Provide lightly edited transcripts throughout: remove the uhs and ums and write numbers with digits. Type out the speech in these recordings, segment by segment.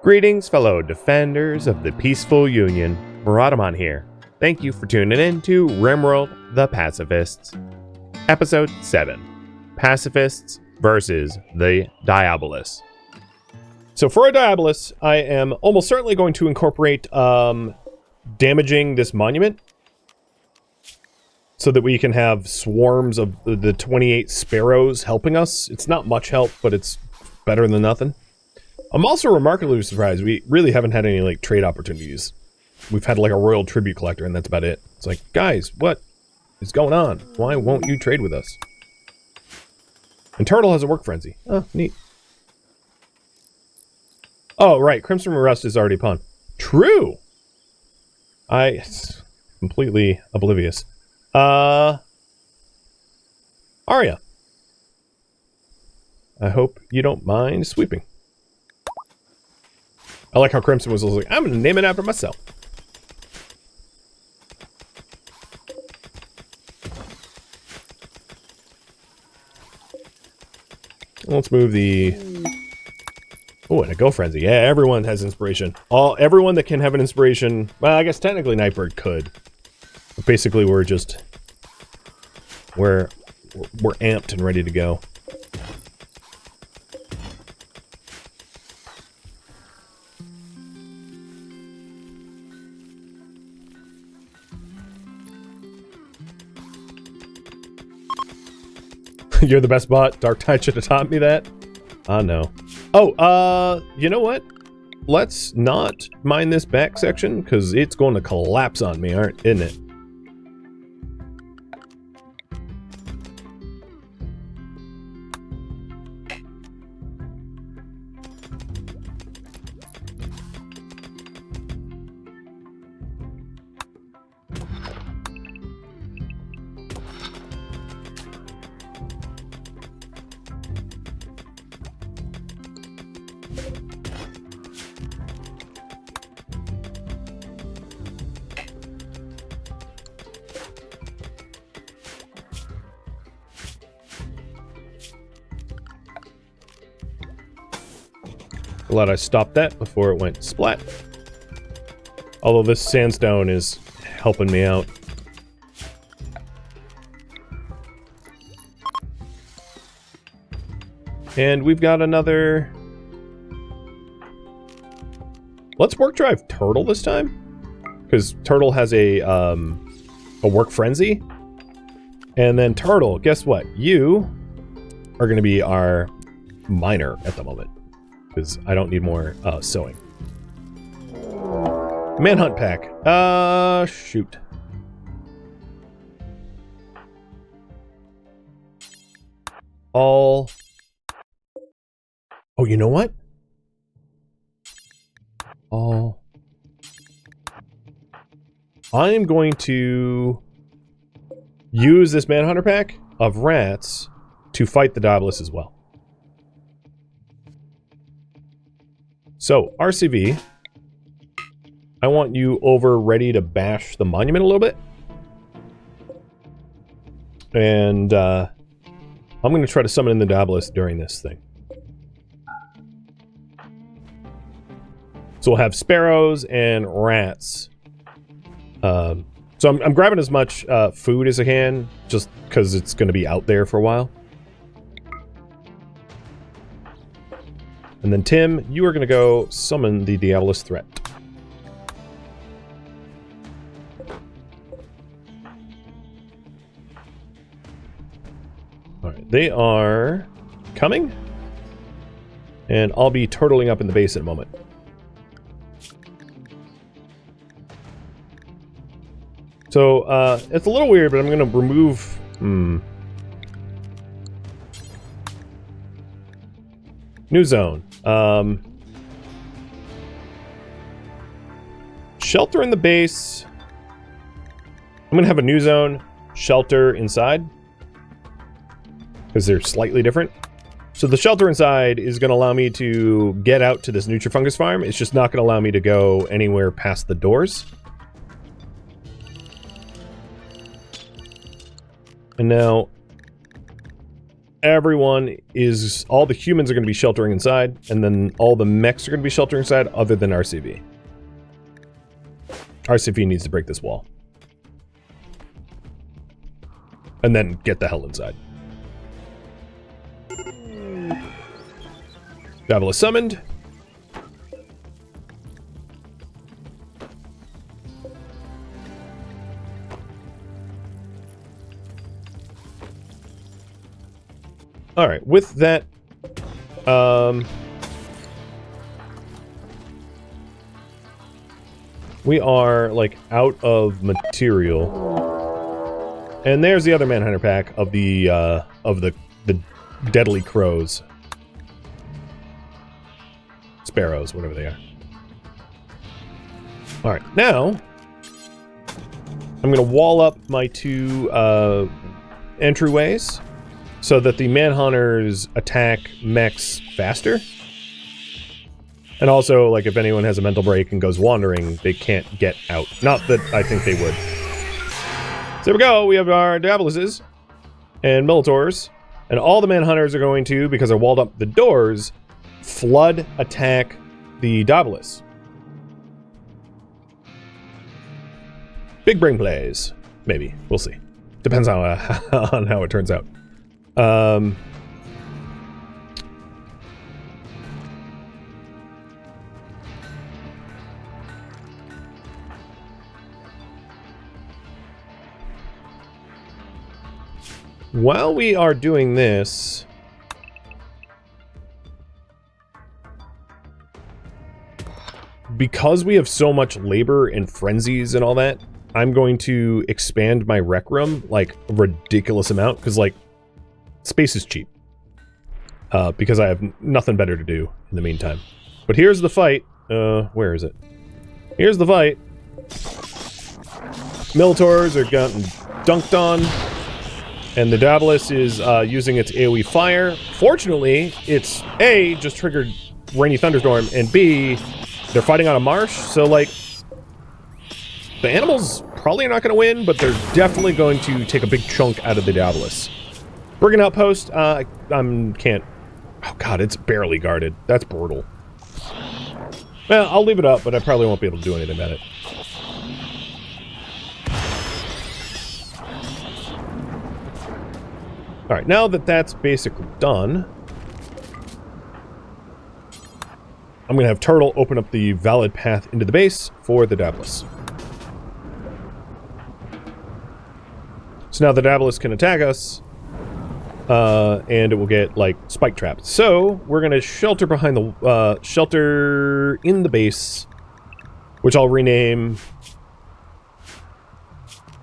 Greetings, fellow defenders of the peaceful union. Rhadamant here. Thank you for tuning in to RimWorld, the Pacifists. Episode 7. Pacifists versus the Diabolus. So for a Diabolus, I am almost certainly going to incorporate damaging this monument so that we can have swarms of the 28 sparrows helping us. It's not much help, but it's better than nothing. I'm also remarkably surprised. We really haven't had any, like, trade opportunities. We've had, like, a royal tribute collector, and that's about it. It's like, guys, what is going on? Why won't you trade with us? And Turtle has a work frenzy. Oh, neat. Oh, right. Crimson Rust is already pawn. True! Completely oblivious. Arya. I hope you don't mind sweeping. I like how Crimson was like, I'm gonna name it after myself. Let's move the... Oh, and a Go Frenzy. Yeah, everyone has inspiration. Everyone that can have an inspiration... Well, I guess technically Nightbird could. But basically, we're just... We're amped and ready to go. You're the best bot. Dark Tide should have taught me that. No. Oh, you know what? Let's not mine this back section, because it's going to collapse on me, isn't it? Glad I stopped that before it went splat. Although this sandstone is helping me out. And we've got another... Let's work drive Turtle this time. Because Turtle has a work frenzy. And then Turtle, guess what? You are going to be our miner at the moment. Because I don't need more sewing. Manhunt pack. Shoot. Oh, you know what? I am going to use this Manhunter pack of rats to fight the Diabolus as well. So, RCV, I want you over ready to bash the monument a little bit. And I'm going to try to summon in the Diabolus during this thing. So we'll have sparrows and rats. So I'm grabbing as much food as I can, just because it's going to be out there for a while. And then Tim, you are going to go summon the Diabolus threat. Alright, they are coming. And I'll be turtling up in the base in a moment. So, it's a little weird, but I'm going to remove... New zone. Shelter in the base. I'm going to have a new zone, shelter inside. Because they're slightly different. So the shelter inside is going to allow me to get out to this Nutrifungus farm. It's just not going to allow me to go anywhere past the doors. And now, everyone is... all the humans are going to be sheltering inside, and then all the mechs are going to be sheltering inside, other than RCV. RCV needs to break this wall. And then get the hell inside. Diabolus summoned. Alright, with that, we are, like, out of material. And there's the other Manhunter pack of the deadly crows. Sparrows, whatever they are. Alright, now, I'm gonna wall up my two, entryways, so that the Manhunters attack mechs faster. And also, like, if anyone has a mental break and goes wandering, they can't get out. Not that I think they would. So there we go, we have our Diaboluses and Militors, and all the Manhunters are going to, because I walled up the doors, flood attack the Diabolus. Big brain plays. Maybe. We'll see. Depends on how it turns out. While we are doing this, because we have so much labor and frenzies and all that, I'm going to expand my rec room, like, a ridiculous amount, because, like, space is cheap. Because I have nothing better to do in the meantime. But here's the fight. Where is it? Here's the fight. Militors are getting dunked on. And the Diabolus is using its AoE fire. Fortunately, it's A, just triggered Rainy Thunderstorm, and B, they're fighting on a marsh, so, like, the animals probably are not going to win, but they're definitely going to take a big chunk out of the Diabolus. Brigand Outpost, can't... Oh god, it's barely guarded. That's brutal. Well, I'll leave it up, but I probably won't be able to do anything about it. Alright, now that that's basically done, I'm going to have Turtle open up the valid path into the base for the Diabolus. So now the Diabolus can attack us, and it will get, like, spike trapped. So, we're going to shelter behind the, shelter in the base, which I'll rename,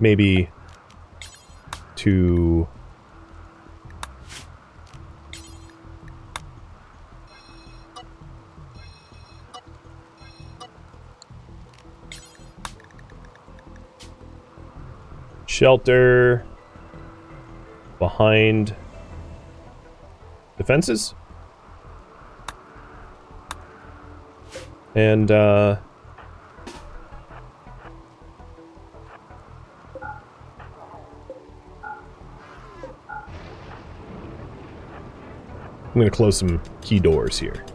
maybe, to... Shelter behind defenses. And I'm going to close some key doors here.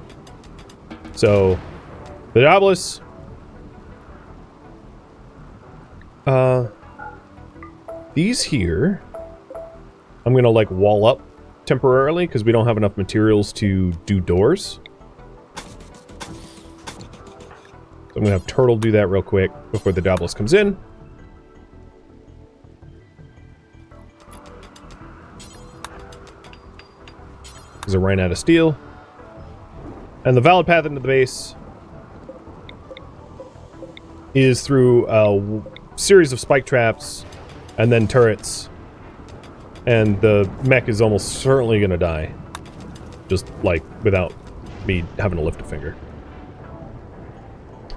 So, the Diabolus. These here, I'm going to, like, wall up temporarily because we don't have enough materials to do doors. So I'm going to have Turtle do that real quick before the Diabolus comes in. Because I ran out of steel. And the valid path into the base is through a series of spike traps and then turrets. And the mech is almost certainly going to die. Just, like, without me having to lift a finger.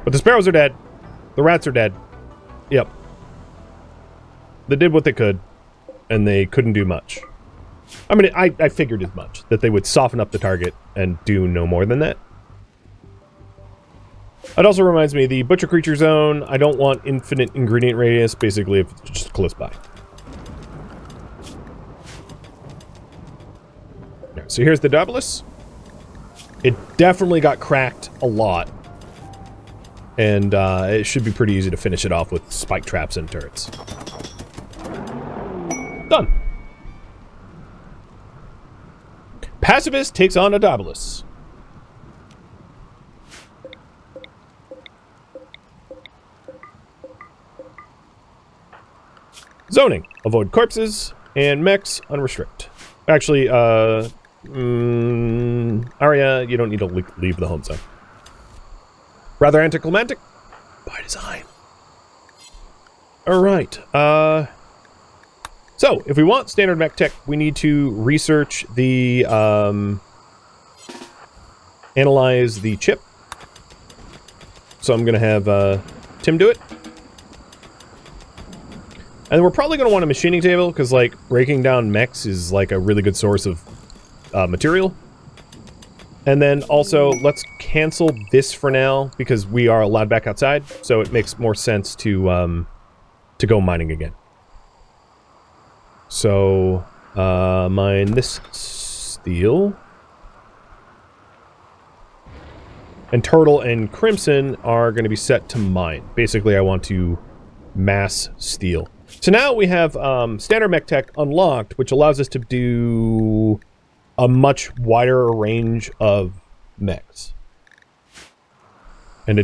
But the sparrows are dead. The rats are dead. Yep. They did what they could. And they couldn't do much. I mean, I figured as much. That they would soften up the target and do no more than that. It also reminds me, the Butcher Creature Zone, I don't want infinite ingredient radius, basically, if it's just close by. Right, so here's the Diabolus. It definitely got cracked a lot. And it should be pretty easy to finish it off with spike traps and turrets. Done. Pacifist takes on a Diabolus. Zoning. Avoid corpses and mechs unrestrict. Actually, Arya, you don't need to leave the home zone. Rather anticlimactic? By design. Alright, so, if we want standard mech tech, we need to research the, analyze the chip. So I'm gonna have, Tim do it. And we're probably gonna want a machining table, because, like, breaking down mechs is, like, a really good source of, material. And then also, let's cancel this for now, because we are allowed back outside, so it makes more sense to go mining again. So, mine this steel. And Turtle and Crimson are going to be set to mine. Basically, I want to mass steel. So now we have standard mech tech unlocked, which allows us to do a much wider range of mechs. And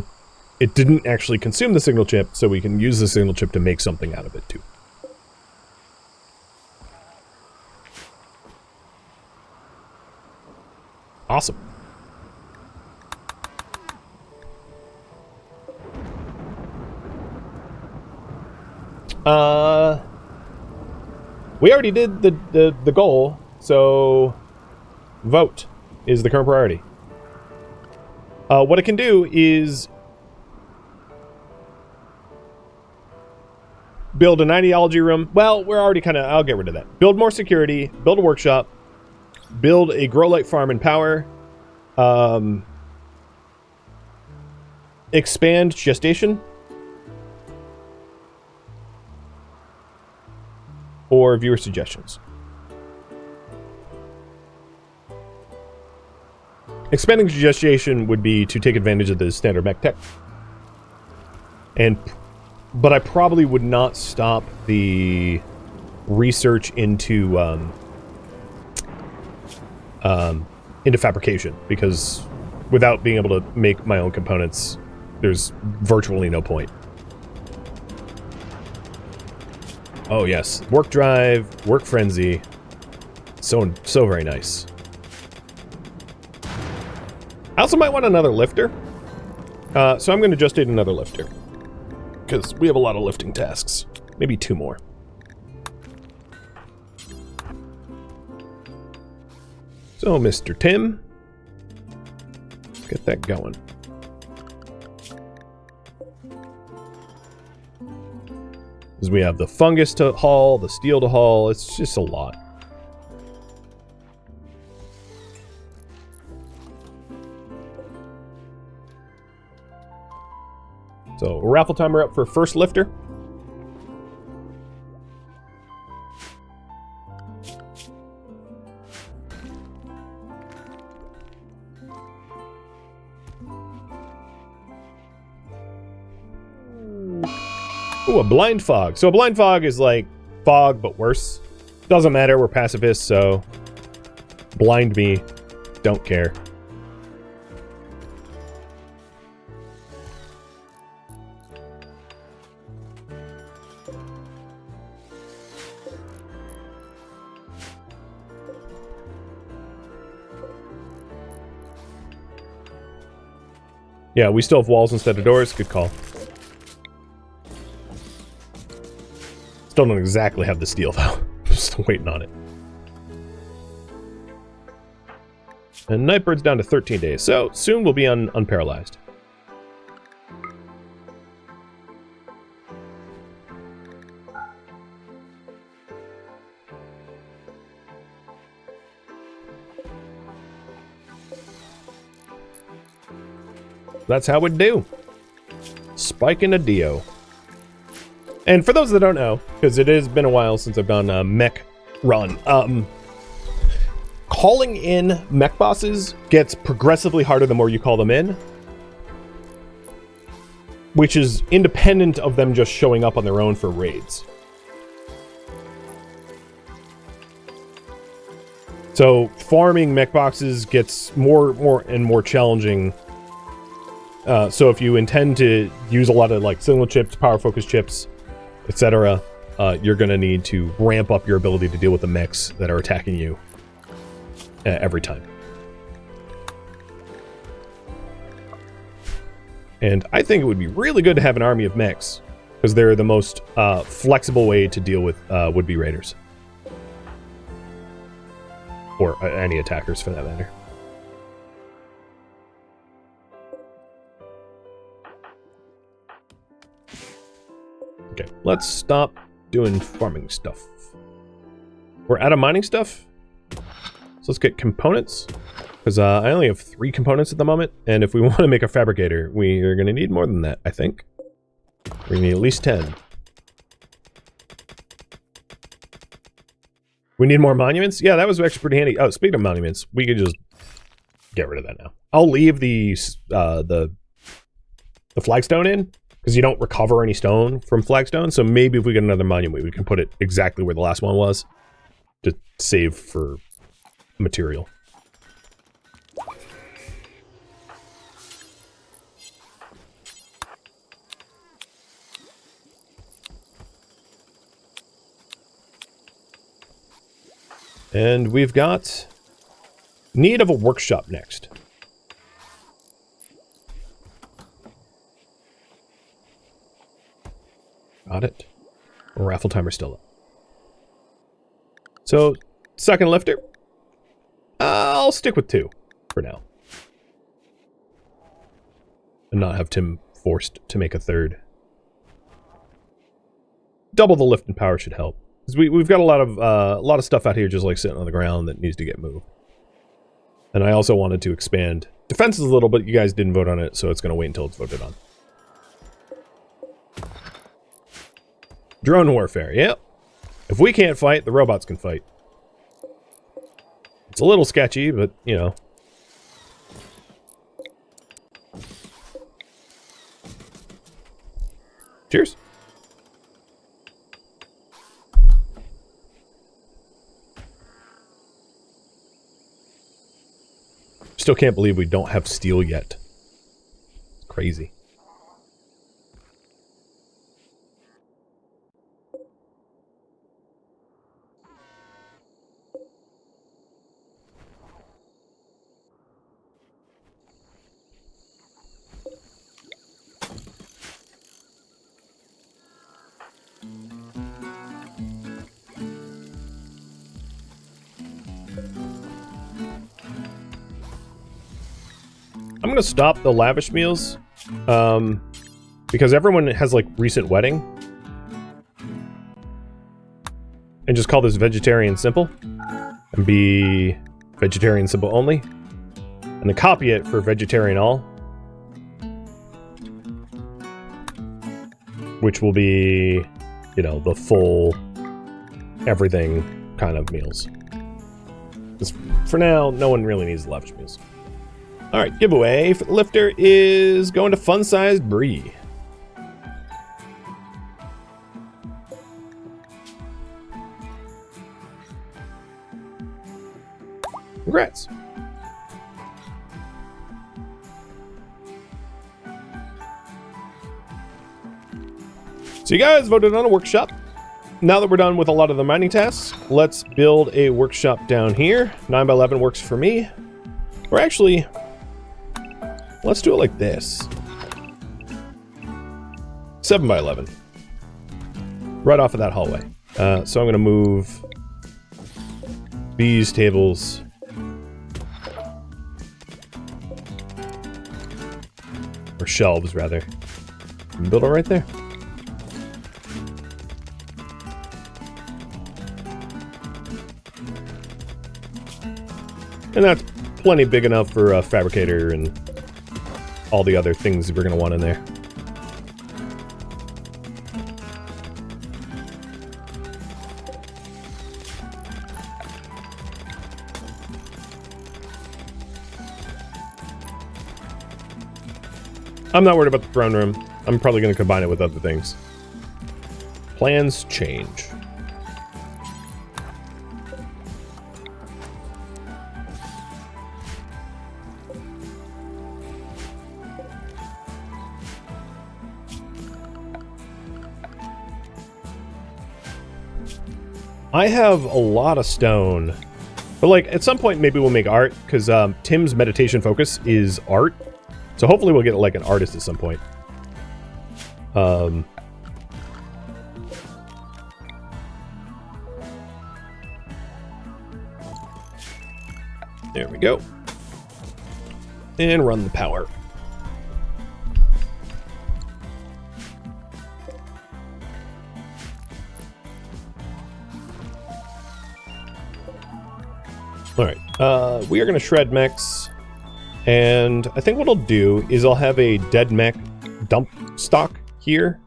it didn't actually consume the signal chip, so we can use the signal chip to make something out of it too. Awesome. We already did the goal, so vote is the current priority. What it can do is build an ideology room. Well, we're already kind of... I'll get rid of that. Build more security, build a workshop, build a grow light farm and power, expand gestation, or viewer suggestions. Expanding gestation would be to take advantage of the standard mech tech. But I probably would not stop the research into fabrication, because without being able to make my own components, there's virtually no point. Oh yes, work drive, work frenzy, so very nice. I also might want another lifter, so I'm going to just need another lifter, because we have a lot of lifting tasks. Maybe 2 more. So, Mr. Tim, let's get that going. Because we have the fungus to haul, the steel to haul, it's just a lot. So, raffle timer up for first lifter. Ooh, a blind fog. So a blind fog is like fog, but worse. Doesn't matter, we're pacifists, so blind me, don't care. Yeah, we still have walls instead of doors. Good call. Still don't exactly have the steel, though. I'm still waiting on it. And Nightbird's down to 13 days, so soon we'll be unparalyzed. That's how we do. Spike in a Dio. And for those that don't know, because it has been a while since I've done a mech run, Calling in mech bosses gets progressively harder the more you call them in, which is independent of them just showing up on their own for raids. So farming mech boxes gets more and more challenging. So if you intend to use a lot of like signal chips, power focus chips, etc., you're going to need to ramp up your ability to deal with the mechs that are attacking you every time. And I think it would be really good to have an army of mechs, because they're the most flexible way to deal with would-be raiders. Or any attackers, for that matter. Okay, let's stop doing farming stuff. We're out of mining stuff. So let's get components. Because I only have 3 components at the moment. And if we want to make a fabricator, we are going to need more than that, I think. We're going to need at least 10. We need more monuments? Yeah, that was actually pretty handy. Oh, speaking of monuments, we could just get rid of that now. I'll leave the flagstone in, because you don't recover any stone from flagstone. So maybe if we get another monument, we can put it exactly where the last one was to save for material. And we've got need of a workshop next. Got it. Raffle timer's still up. So, second lifter. I'll stick with 2 for now. And not have Tim forced to make a 3rd. Double the lift and power should help. Because we've got a lot of stuff out here just like sitting on the ground that needs to get moved. And I also wanted to expand defenses a little, but you guys didn't vote on it, so it's going to wait until it's voted on. Drone warfare, yep. If we can't fight, the robots can fight. It's a little sketchy, but, you know. Cheers. Still can't believe we don't have steel yet. It's crazy. I'm gonna stop the lavish meals, because everyone has like recent wedding, and just call this vegetarian simple, and be vegetarian simple only, and then copy it for vegetarian all, which will be, you know, the full everything kind of meals. Because for now, no one really needs the lavish meals. Alright, giveaway for the lifter is going to fun-sized Bree. Congrats. So you guys voted on a workshop. Now that we're done with a lot of the mining tasks, let's build a workshop down here. 9x11 works for me. Or actually, let's do it like this. 7x11. Right off of that hallway. So I'm going to move these tables or shelves, rather. And build it right there. And that's plenty big enough for a fabricator and all the other things we're going to want in there. I'm not worried about the throne room. I'm probably going to combine it with other things. Plans change. I have a lot of stone, but like at some point maybe we'll make art, because Tim's meditation focus is art, so hopefully we'll get like an artist at some point. There we go, and run the power. Alright, we are going to shred mechs, and I think what I'll do is I'll have a dead mech dump stock here.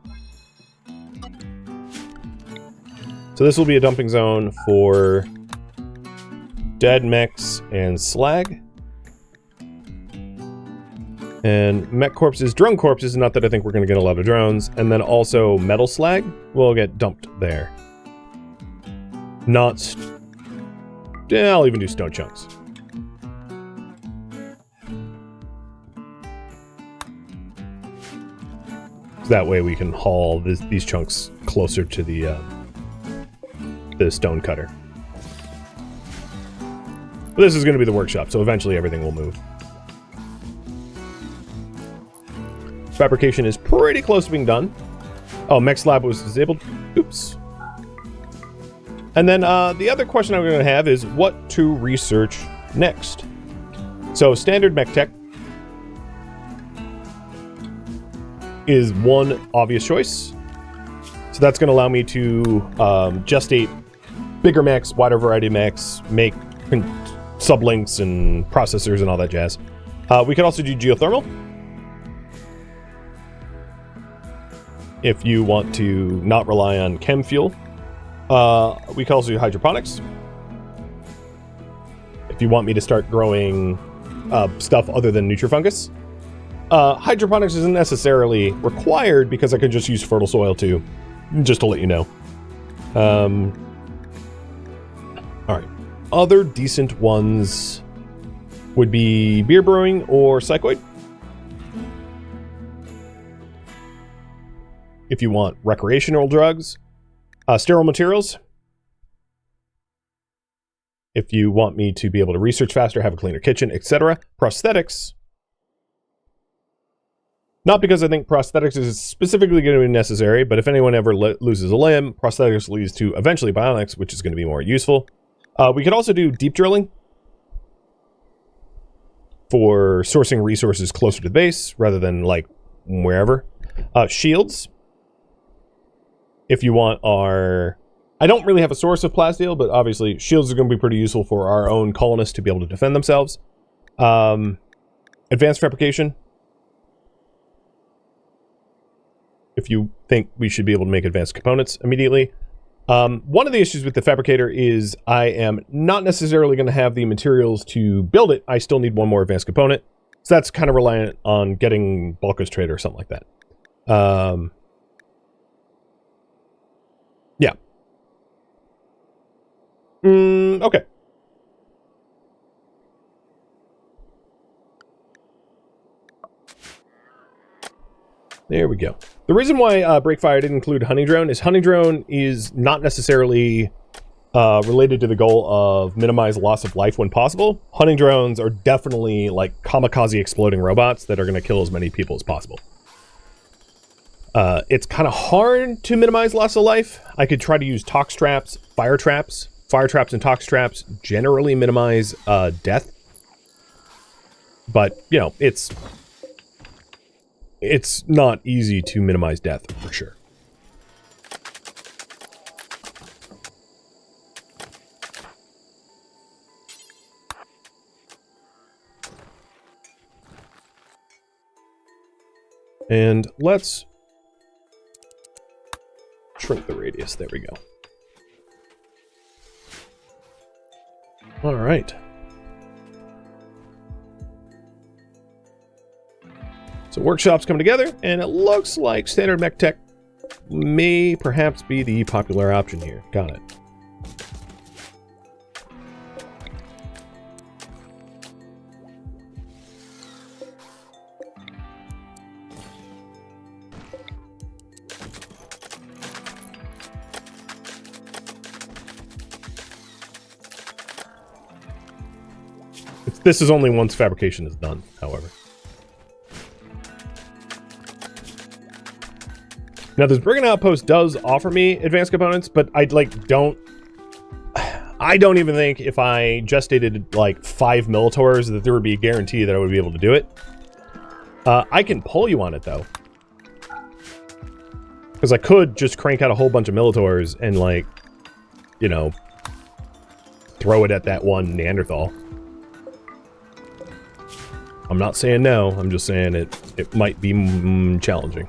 So this will be a dumping zone for dead mechs and slag. And mech corpses, drone corpses, not that I think we're going to get a lot of drones, and then also metal slag will get dumped there. Yeah, I'll even do stone chunks. So that way we can haul these chunks closer to the stone cutter. But this is going to be the workshop, so eventually everything will move. Fabrication is pretty close to being done. Oh, mech slab was disabled. Oops. And then the other question I'm going to have is what to research next. So standard mech tech is one obvious choice. So that's going to allow me to gestate bigger mechs, wider variety of mechs, make sublinks and processors and all that jazz. We could also do geothermal, if you want to not rely on chem fuel. We can also do hydroponics, if you want me to start growing stuff other than nutrifungus. Hydroponics isn't necessarily required because I could just use fertile soil too, just to let you know. Alright. Other decent ones would be beer brewing or psychoid. If you want recreational drugs. Sterile materials. If you want me to be able to research faster, have a cleaner kitchen, etc. Prosthetics. Not because I think prosthetics is specifically going to be necessary, but if anyone ever loses a limb, prosthetics leads to eventually bionics, which is going to be more useful. We could also do deep drilling for sourcing resources closer to the base rather than like wherever. Shields. If you want our... I don't really have a source of plasteel, but obviously shields are going to be pretty useful for our own colonists to be able to defend themselves. Advanced fabrication. If you think we should be able to make advanced components immediately. One of the issues with the fabricator is I am not necessarily going to have the materials to build it. I still need one more advanced component. So that's kind of reliant on getting Bulkers Trader or something like that. Yeah. Okay. There we go. The reason why Breakfire didn't include Hunting Drone is Hunting Drone is not necessarily related to the goal of minimize loss of life when possible. Hunting drones are definitely like kamikaze exploding robots that are going to kill as many people as possible. It's kind of hard to minimize loss of life. I could try to use tox traps, fire traps. Fire traps and tox traps generally minimize death. But, you know, it's not easy to minimize death, for sure. And let's shrink the radius. There we go. All right. So workshops come together, and it looks like standard mech tech may perhaps be the popular option here. Got it. This is only once fabrication is done, however. Now, this Brigand Outpost does offer me advanced components, but I don't even think if I gestated like 5 Militors that there would be a guarantee that I would be able to do it. I can pull you on it though, because I could just crank out a whole bunch of Militors and, like, you know, throw it at that one Neanderthal. I'm not saying no, I'm just saying it might be challenging.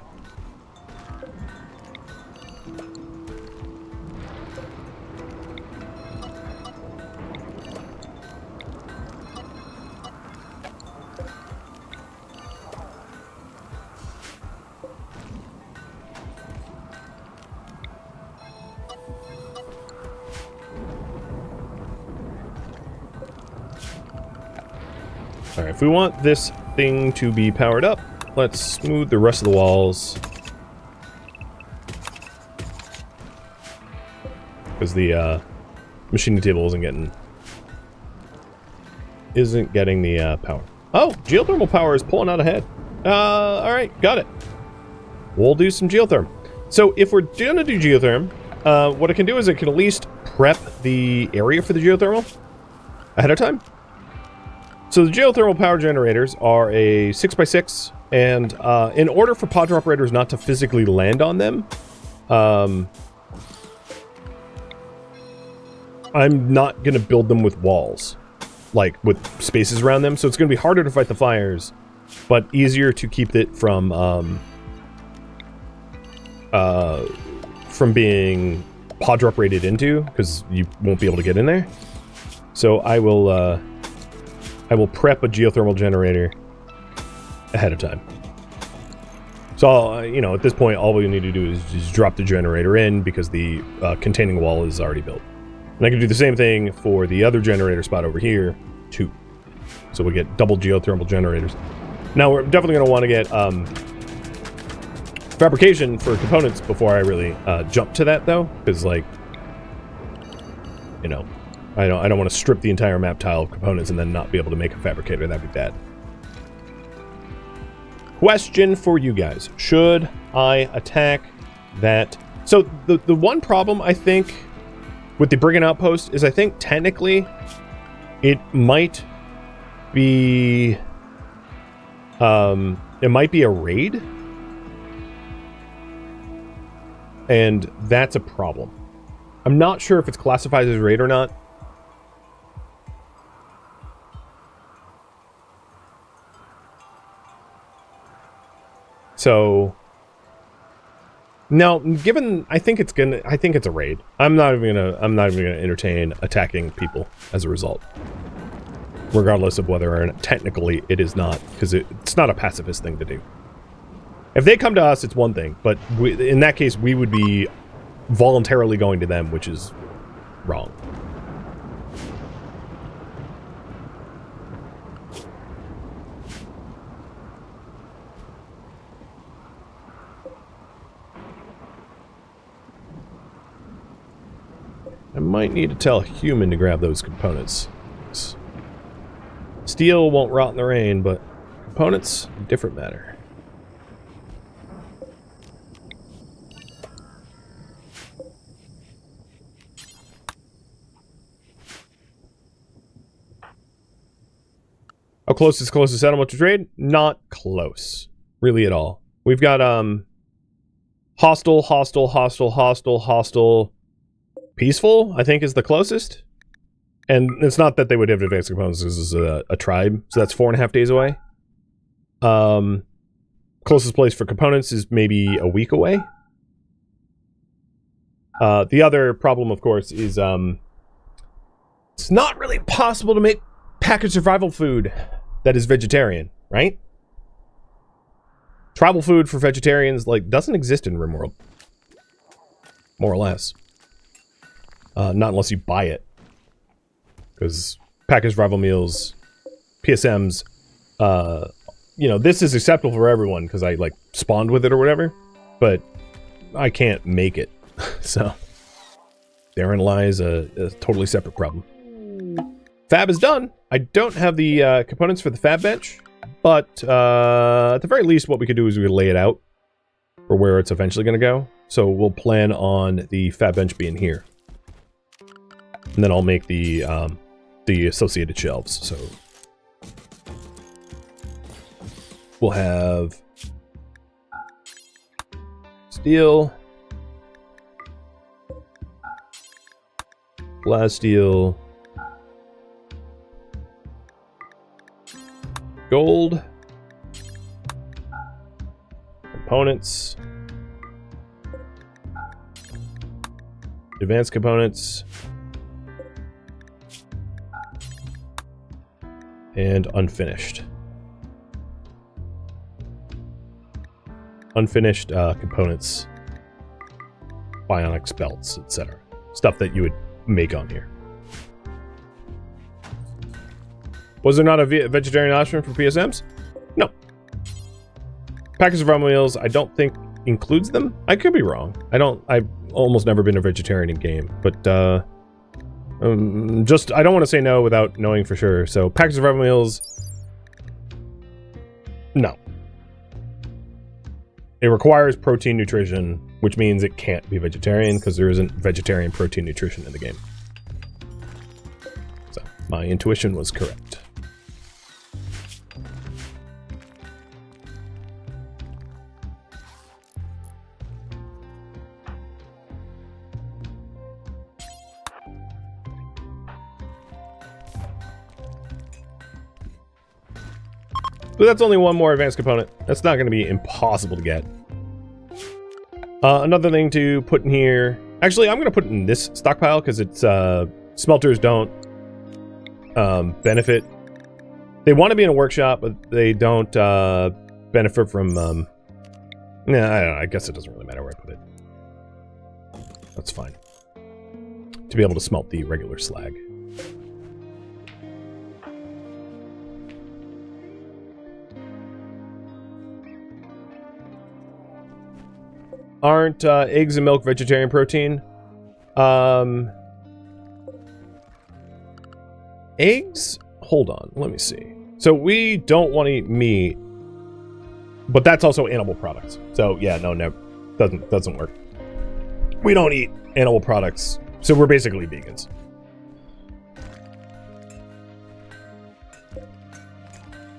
Alright, if we want this thing to be powered up, let's smooth the rest of the walls. Because the machining table isn't getting the power. Oh, geothermal power is pulling out ahead. Alright, got it. We'll do some geotherm. So if we're gonna do geotherm, what I can do is I can at least prep the area for the geothermal ahead of time. So the geothermal power generators are a 6x6, and in order for pod operators not to physically land on them, I'm not going to build them with walls, like with spaces around them. So it's going to be harder to fight the fires, but easier to keep it from being pod operated into, because you won't be able to get in there. So I will prep a geothermal generator ahead of time. So, you know, at this point, all we need to do is just drop the generator in because the containing wall is already built. And I can do the same thing for the other generator spot over here, too. So we get double geothermal generators. Now, we're definitely going to want to get fabrication for components before I really jump to that, though. Because, like, you know, I don't want to strip the entire map tile of components and then not be able to make a fabricator. That'd be bad. Question for you guys. Should I attack that? So the one problem I think with the Brigand Outpost is I think technically it might be a raid. And that's a problem. I'm not sure if it's classified as raid or not. So now, given I think it's a raid. I'm not even gonna entertain attacking people as a result, regardless of whether or not technically it is not, because it's not a pacifist thing to do. If they come to us, it's one thing, but in that case, we would be voluntarily going to them, which is wrong. I might need to tell a human to grab those components. Steel won't rot in the rain, but components, different matter. How close is the closest settlement to trade? Not close, really at all. We've got hostile, hostile, hostile, hostile, hostile. Peaceful, I think, is the closest. And it's not that they would have advanced components, this is a tribe, so that's 4.5 days away. Closest place for components is maybe a week away. The other problem, of course, is it's not really possible to make packaged survival food that is vegetarian, right? Tribal food for vegetarians, like, doesn't exist in RimWorld. More or less. Not unless you buy it. Because packaged rival meals, PSMs, you know, this is acceptable for everyone because I, like, spawned with it or whatever. But I can't make it. So, therein lies a totally separate problem. Fab is done. I don't have the components for the fab bench. But at the very least, what we could do is we could lay it out for where it's eventually going to go. So we'll plan on the fab bench being here. And then I'll make the associated shelves. So we'll have steel, glass steel, gold, components, advanced components, and unfinished. Unfinished components, bionics, belts, etc. Stuff that you would make on here. Was there not a vegetarian option for PSMs? No. Package of raw meals, I don't think includes them. I could be wrong. I've almost never been a vegetarian in game, but I don't want to say no without knowing for sure. So package of raw meals, no. It requires protein nutrition, which means it can't be vegetarian because there isn't vegetarian protein nutrition in the game. So my intuition was correct. But that's only one more advanced component. That's not going to be impossible to get. Another thing to put in here... Actually, I'm going to put it in this stockpile because it's... smelters don't benefit. They want to be in a workshop, but they don't benefit from... Nah, I don't know. I guess it doesn't really matter where I put it. That's fine. To be able to smelt the regular slag. Aren't eggs and milk vegetarian protein? Eggs? Hold on, let me see. So we don't want to eat meat, but that's also animal products. So yeah, no, doesn't work. We don't eat animal products, so we're basically vegans.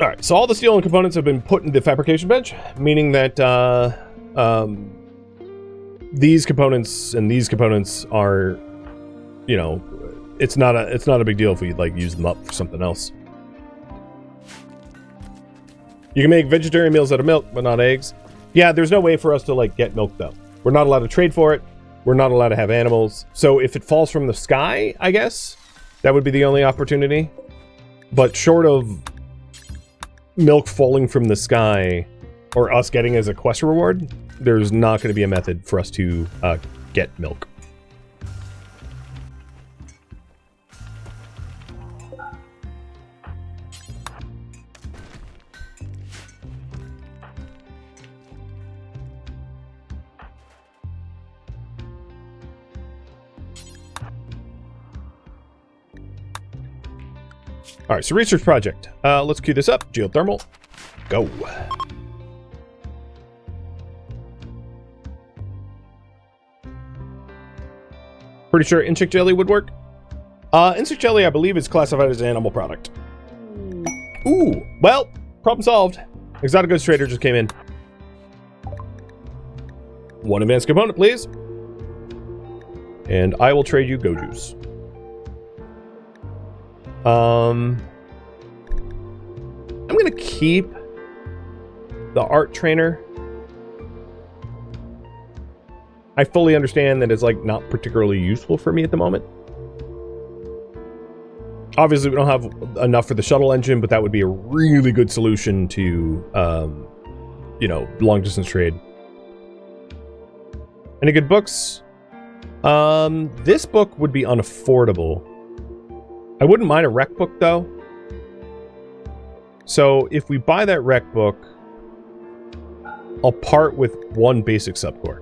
All right, so all the steel and components have been put into the fabrication bench, meaning that these components and these components are, you know, it's not a big deal if we like use them up for something else. You can make vegetarian meals out of milk, but not eggs. Yeah, there's no way for us to like get milk though. We're not allowed to trade for it. We're not allowed to have animals. So if it falls from the sky, I guess that would be the only opportunity. But short of milk falling from the sky or us getting as a quest reward, there's not going to be a method for us to get milk. All right, so research project. Let's queue this up. Geothermal. Go. Pretty sure insect jelly would work. Insect jelly, I believe, is classified as an animal product. Ooh, well, problem solved. Exotic goods trader just came in. One advanced component, please. And I will trade you Go Juice. I'm gonna keep the art trainer. I fully understand that it's like not particularly useful for me at the moment. Obviously, we don't have enough for the shuttle engine, but that would be a really good solution to you know, long distance trade. Any good books? This book would be unaffordable. I wouldn't mind a rec book though. So if we buy that rec book, I'll part with one basic subcore.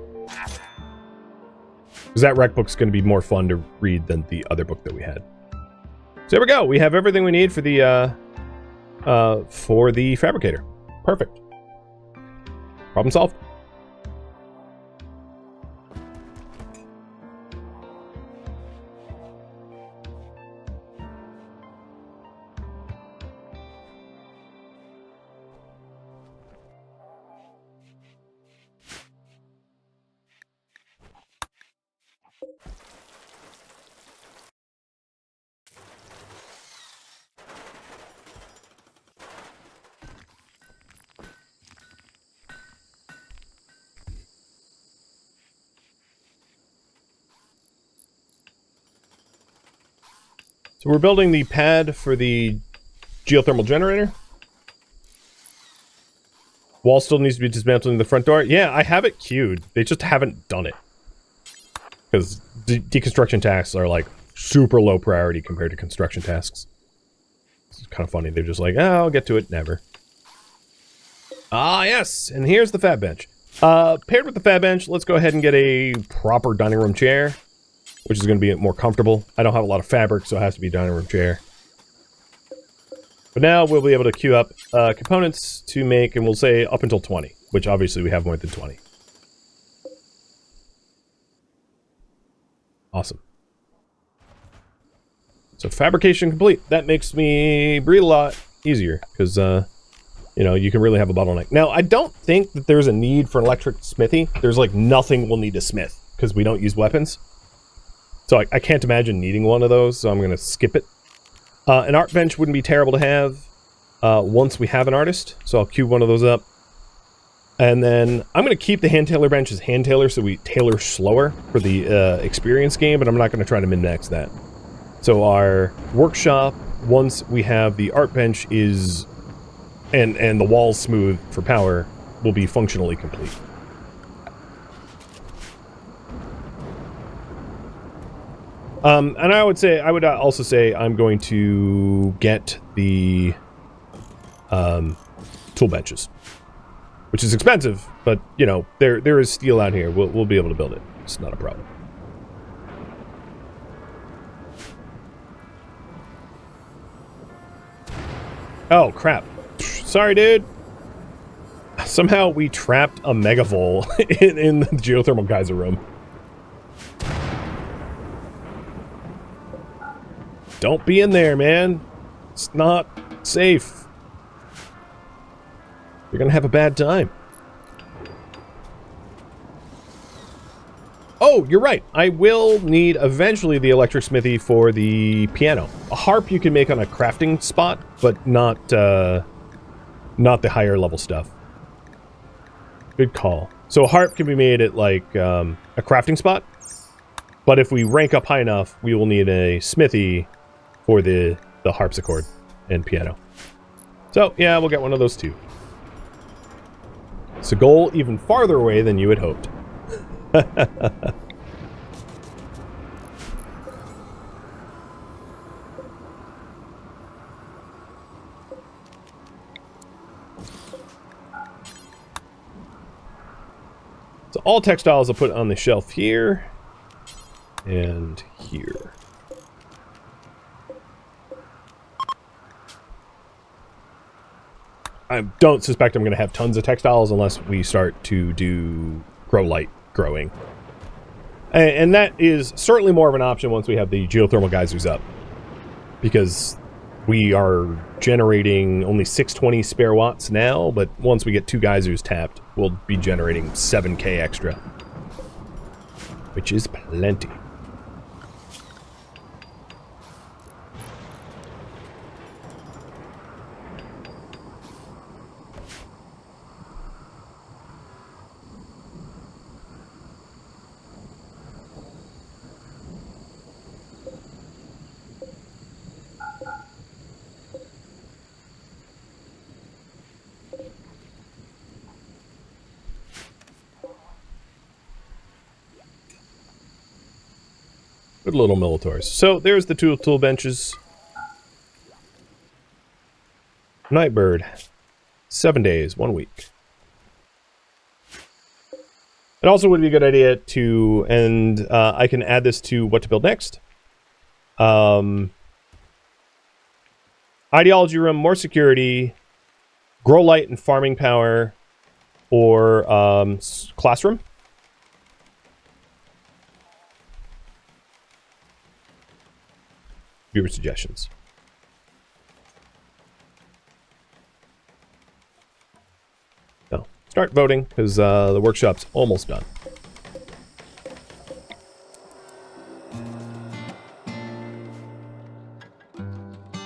Because that rec book's going to be more fun to read than the other book that we had. So there we go. We have everything we need for the fabricator. Perfect. Problem solved. So we're building the pad for the geothermal generator. Wall still needs to be dismantled in the front door. Yeah, I have it queued. They just haven't done it. Because deconstruction tasks are like super low priority compared to construction tasks. It's kind of funny. They're just like, oh, I'll get to it. Never. Ah, yes. And here's the fab bench. Paired with the fab bench, let's go ahead and get a proper dining room chair, which is going to be more comfortable. I don't have a lot of fabric, so it has to be a dining room chair. But now we'll be able to queue up components to make, and we'll say up until 20, which obviously we have more than 20. Awesome. So fabrication complete. That makes me breathe a lot easier, because, you know, you can really have a bottleneck. Now, I don't think that there's a need for an electric smithy. There's, like, nothing we'll need to smith, because we don't use weapons. So I can't imagine needing one of those, so I'm going to skip it. An art bench wouldn't be terrible to have once we have an artist, so I'll cube one of those up. And then I'm going to keep the hand tailor bench as hand tailor, so we tailor slower for the experience game, but I'm not going to try to min-max that. So our workshop, once we have the art bench is, and the walls smooth for power, will be functionally complete. And I would also say I'm going to get the tool benches, which is expensive, but you know there is steel out here. We'll be able to build it. It's not a problem. Oh crap! Sorry, dude. Somehow we trapped a megavol in the geothermal geyser room. Don't be in there, man. It's not safe. You're gonna have a bad time. Oh, you're right. I will need eventually the electric smithy for the piano. A harp you can make on a crafting spot, but not the higher level stuff. Good call. So a harp can be made at like a crafting spot, but if we rank up high enough, we will need a smithy for the harpsichord and piano. So, yeah, we'll get one of those too. It's a goal even farther away than you had hoped. So all textiles I'll put on the shelf here and here. I don't suspect I'm going to have tons of textiles unless we start to do grow light growing. And that is certainly more of an option once we have the geothermal geysers up. Because we are generating only 620 spare watts now, but once we get 2 geysers tapped, we'll be generating 7k extra. Which is plenty. Good little Militaurs. So there's the tool benches. Nightbird. 7 days, 1 week. It also would be a good idea to, and I can add this to what to build next. Ideology room, more security, grow light and farming power, or classroom. Viewer suggestions. No, start voting because the workshop's almost done.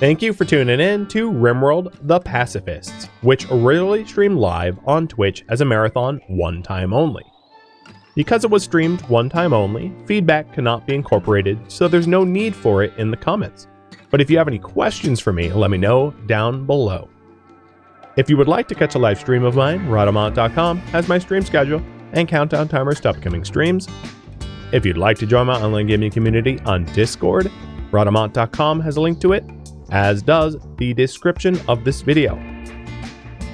Thank you for tuning in to RimWorld The Pacifists, which originally streamed live on Twitch as a marathon one time only. Because it was streamed one time only, feedback cannot be incorporated, so there's no need for it in the comments. But if you have any questions for me, let me know down below. If you would like to catch a live stream of mine, Rhadamant.com has my stream schedule and countdown timers to upcoming streams. If you'd like to join my online gaming community on Discord, Rhadamant.com has a link to it, as does the description of this video.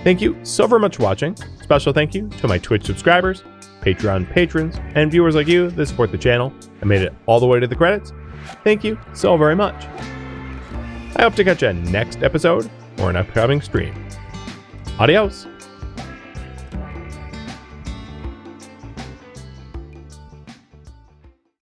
Thank you so very much for watching. Special thank you to my Twitch subscribers, Patreon patrons, and viewers like you that support the channel and made it all the way to the credits. Thank you so very much. I hope to catch you next episode or an upcoming stream. Adios.